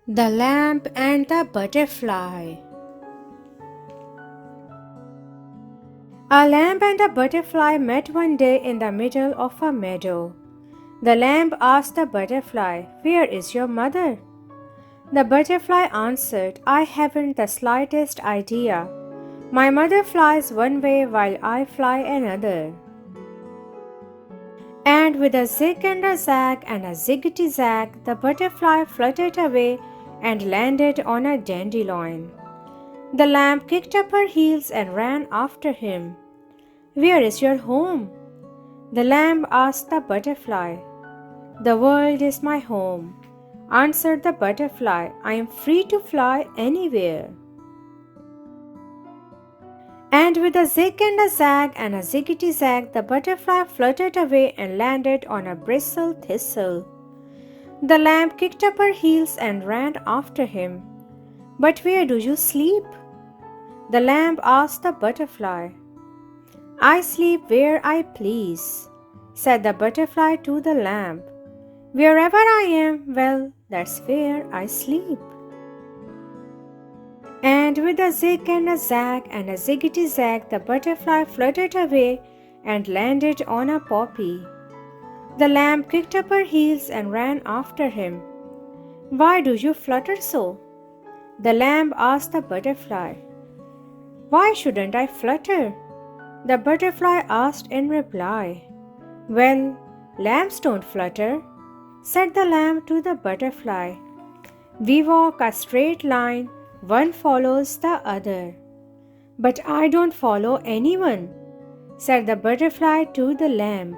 The Lamb and the Butterfly. A lamb and a butterfly met one day in the middle of a meadow. The lamb asked the butterfly, "Where is your mother?" The butterfly answered, "I haven't the slightest idea. My mother flies one way while I fly another." And with a zig and a zag and a ziggity zag, the butterfly fluttered away and landed on a dandelion. The lamb kicked up her heels and ran after him. "Where is your home?" the lamb asked the butterfly. "The world is my home," answered the butterfly. "I am free to fly anywhere." And with a zig and a zag and a ziggity zag, the butterfly fluttered away and landed on a bristle thistle. The lamb kicked up her heels and ran after him. "But where do you sleep?" the lamb asked the butterfly. "I sleep where I please," said the butterfly to the lamb. "Wherever I am, well, that's where I sleep." And with a zig and a zag and a ziggity zag, the butterfly fluttered away and landed on a poppy. The lamb kicked up her heels and ran after him. "Why do you flutter so?" the lamb asked the butterfly. "Why shouldn't I flutter?" the butterfly asked in reply. "Well, lambs don't flutter," said the lamb to the butterfly. "We walk a straight line, one follows the other." "But I don't follow anyone," said the butterfly to the lamb.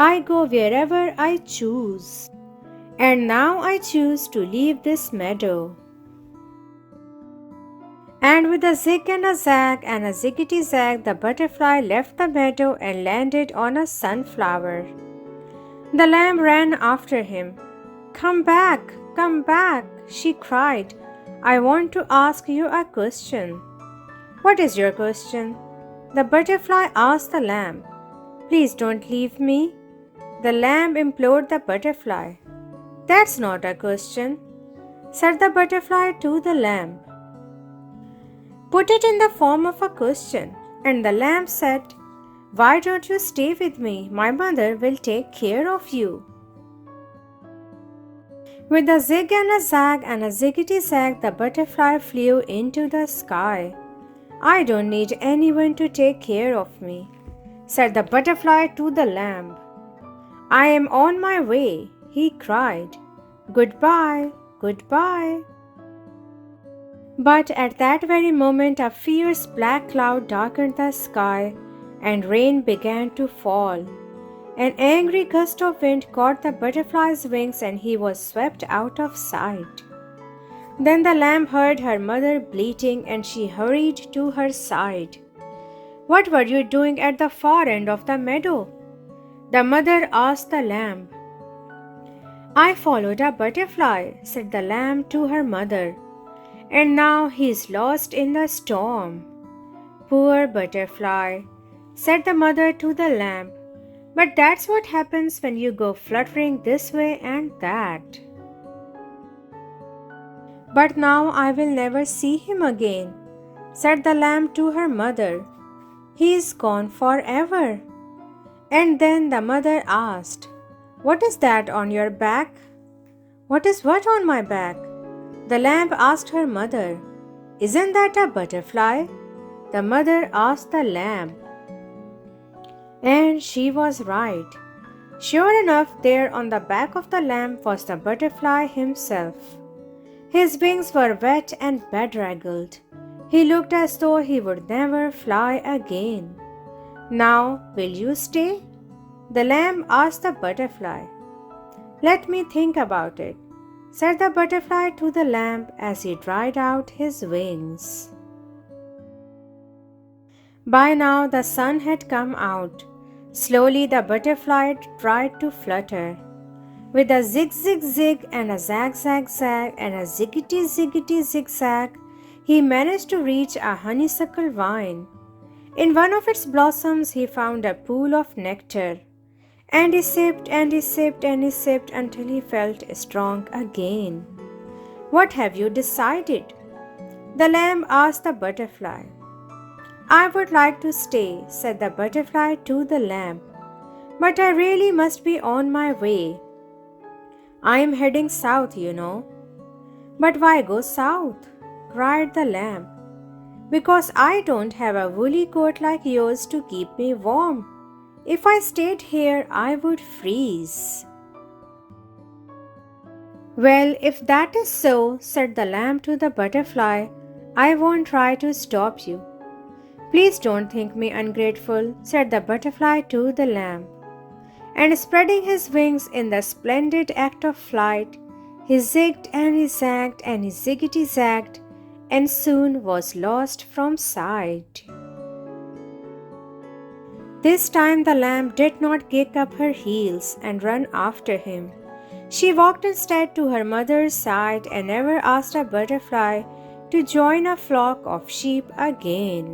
"I go wherever I choose. And now I choose to leave this meadow." And with a zig and a zag and a ziggity zag, the butterfly left the meadow and landed on a sunflower. The lamb ran after him. Come back, she cried. "I want to ask you a question." "What is your question?" the butterfly asked the lamb. "Please don't leave me," the lamb implored the butterfly. "That's not a question," said the butterfly to the lamb. "Put it in the form of a question." And the lamb said, "Why don't you stay with me? My mother will take care of you." With a zig and a zag and a ziggity zag, the butterfly flew into the sky. "I don't need anyone to take care of me," said the butterfly to the lamb. "I am on my way," he cried. "Goodbye, goodbye." But at that very moment, a fierce black cloud darkened the sky, and rain began to fall. An angry gust of wind caught the butterfly's wings, and he was swept out of sight. Then the lamb heard her mother bleating, and she hurried to her side. "What were you doing at the far end of the meadow?" the mother asked the lamb. "I followed a butterfly," said the lamb to her mother. "And now he is lost in the storm." "Poor butterfly," said the mother to the lamb. "But that's what happens when you go fluttering this way and that." "But now I will never see him again," said the lamb to her mother. "He is gone forever." And then the mother asked, "What is that on your back?" "What is what on my back?" the lamb asked her mother. "Isn't that a butterfly?" the mother asked the lamb. And she was right. Sure enough, there on the back of the lamb was the butterfly himself. His wings were wet and bedraggled. He looked as though he would never fly again. "Now, will you stay?" the lamb asked the butterfly. "Let me think about it," said the butterfly to the lamb as he dried out his wings. By now the sun had come out. Slowly the butterfly tried to flutter. With a zig zig zig and a zag zag zag and a ziggity ziggity zigzag, he managed to reach a honeysuckle vine. In one of its blossoms he found a pool of nectar, and he sipped and he sipped and he sipped until he felt strong again. What have you decided?" The lamb asked the butterfly. "I would like to stay," said the butterfly to the lamb, "but I really must be on my way. I am heading south, you know." "But why go south?" cried the lamb. "Because I don't have a woolly coat like yours to keep me warm. If I stayed here, I would freeze." "Well, if that is so," said the lamb to the butterfly, "I won't try to stop you." "Please don't think me ungrateful," said the butterfly to the lamb. And spreading his wings in the splendid act of flight, he zigged and he zagged and he ziggity zagged, and soon was lost from sight. This time the lamb did not kick up her heels and run after him. She walked instead to her mother's side and never asked a butterfly to join a flock of sheep again.